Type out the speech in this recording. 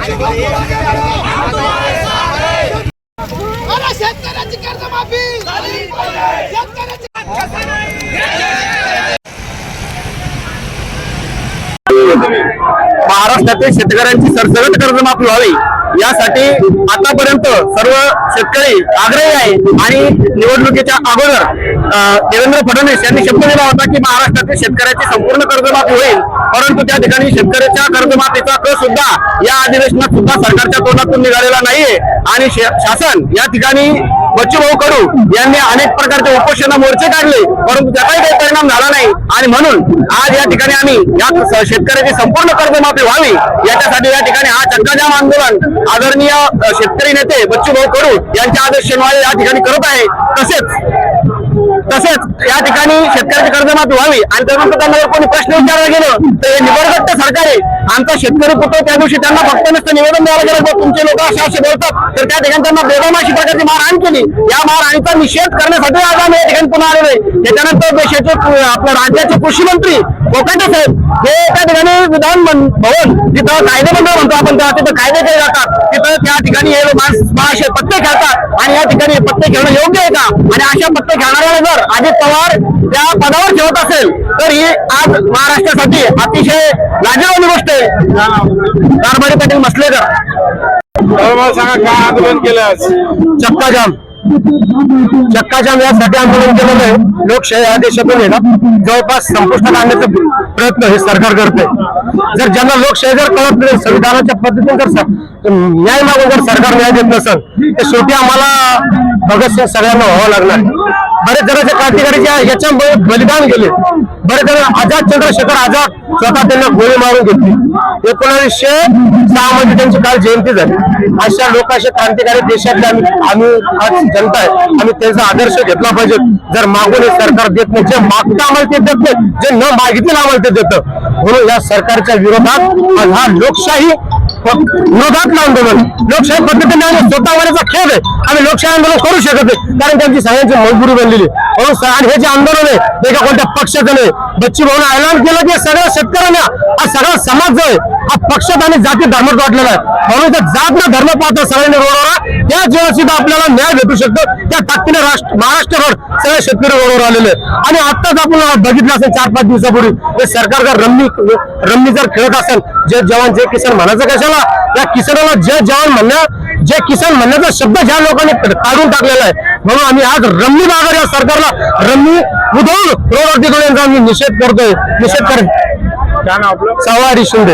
शेतकऱ्याची कर्जमाफी महाराष्ट्रातील शेतकऱ्यांची सरसकट कर्जमाफी व्हावी यासाठी आतापर्यंत सर्व शेतकरी आग्रही आहे आणि निवडणुकीच्या अगोदर देवेंद्र फडणवीस यांनी शब्द दिला होता की महाराष्ट्रातील शेतकऱ्याची संपूर्ण कर्जमाफी होईल, परंतु त्या ठिकाणी शेतकऱ्याच्या कर्जमाफीचा क सुद्धा या अधिवेशनात सुद्धा सरकारच्या तोंडातून निघालेला नाहीये आणि शासन या ठिकाणी बच्चूभाऊ कडू यांनी अनेक प्रकारचे उपोषण मोर्चे काढले, परंतु त्याचाही काही परिणाम झाला नाही आणि म्हणून आज या ठिकाणी आम्ही या शेतकऱ्याची संपूर्ण कर्जमाफी व्हावी याच्यासाठी या ठिकाणी हा चक्काजाम आंदोलन आदरणीय शेतकरी नेते बच्चूभाऊ कडू यांच्या आदेशान्वये या ठिकाणी करत आहे। तसेच या ठिकाणी शेतकऱ्याची कर्जमाफी व्हावी आणि त्यानंतर त्यांना जर कोणी प्रश्न विचारला गेलं तर हे निबरगट्ट सरकार आहे। आमचा शेतकरी पुत्र त्या दिवशी त्यांना फक्त नुसतं निवेदन द्यायला गेलं तुमचे लोक असे बोलतात तर त्या ठिकाणी त्यांना बेदम अशी प्रकारची मारहाण केली। या मारहाणीचा निषेध करण्यासाठी आज आम्ही या ठिकाणी पुन्हा आलेलो आहे। त्याच्यानंतर देशाचे आपल्या राज्याचे कृषी मंत्री कोकाटे साहेब हे त्या ठिकाणी विधान भवन जिथं कायदेमंडळ म्हणतो आपण तेव्हा तिथं कायदे केले जातात, तिथं त्या ठिकाणी हे असे पत्ते खेळतात आणि या ठिकाणी पत्ते खेळणं योग्य आहे का? आणि अशा पत्ते खेळणाऱ्याला जर अजित पवार त्या पदावर ठेवत असेल तर ही आज महाराष्ट्रासाठी अतिशय लाजिरवाणी गोष्ट आहे। कारभारी पाटील मसलेकर मला सांगा काय आंदोलन केलं आज? चक्काजाम यासाठी आंदोलन केलेलं आहे। लोकशाही आदेशातून जवळपास संपुष्टात आणण्याचा प्रयत्न हे सरकार करते। जर ज्यांना लोकशाही जर कळत नाही, संविधानाच्या पद्धतीने जर न्याय मागून जर सरकार न्याय देत नसेल तर शेवटी आम्हाला भगतसिंग सगळ्यांना व्हावं लागणार। बरेच जणांचे क्रांतिकारी याच्यामुळे बलिदान गेले, बरेच जण आझाद चंद्रशेखर आझाद स्वतः त्यांना गोळी मारून घेतली। 1906 मध्ये त्यांची काल जयंती झाली। अशा लोकांचे क्रांतिकारी देशातले आम्ही आज जनता आहे, आम्ही त्यांचा आदर्श घेतला पाहिजे। जर मागून हे सरकार देत नाही, जे मागतं आम्हाला ते देत नाही, जे न मागितलं आम्हाला ते देतं। म्हणून या सरकारच्या विरोधात हा लोकशाही विरोधातलं आंदोलन, लोकशाही पद्धतीने आम्ही स्वतः होण्याचा खेळ आहे। आम्ही लोकशाही आंदोलन करू शकत नाही कारण त्यांची सगळ्यांची मजबुरी बनलेली म्हणून। आणि हे जे आंदोलन आहे ते का कोणत्या पक्षाचं नाही। बच्चूभाऊने ऐलान केलं की सगळ्या शेतकऱ्यांना हा सगळा समाज जो आहे हा पक्षात आणि जाती धर्मात वाटलेला आहे। म्हणून जात ना धर्म पाहता सगळ्यांनी रोडवर त्या जेव्हा आपल्याला न्याय भेटू शकतो त्या ताकदीने महाराष्ट्रभर सगळे शेतकरी रोडवर आलेले आणि आत्ताच आपण बघितलं असेल 4-5 दिवसापूर्वी हे सरकार जर रम्मी जर खेळत असेल, जे जवान जे किसान म्हणायचं कशाला, या किसानाला जे जवान जे किसान म्हणण्याचा शब्द ज्या लोकांनी काढून टाकलेला आहे। म्हणून आम्ही आज रम्मी बाजार या सरकारला रम्मी उधळून रोडवरती यांचा आम्ही निषेध करतोय। निषेध करेन काय नाव आपलं? सवारी शिंदे।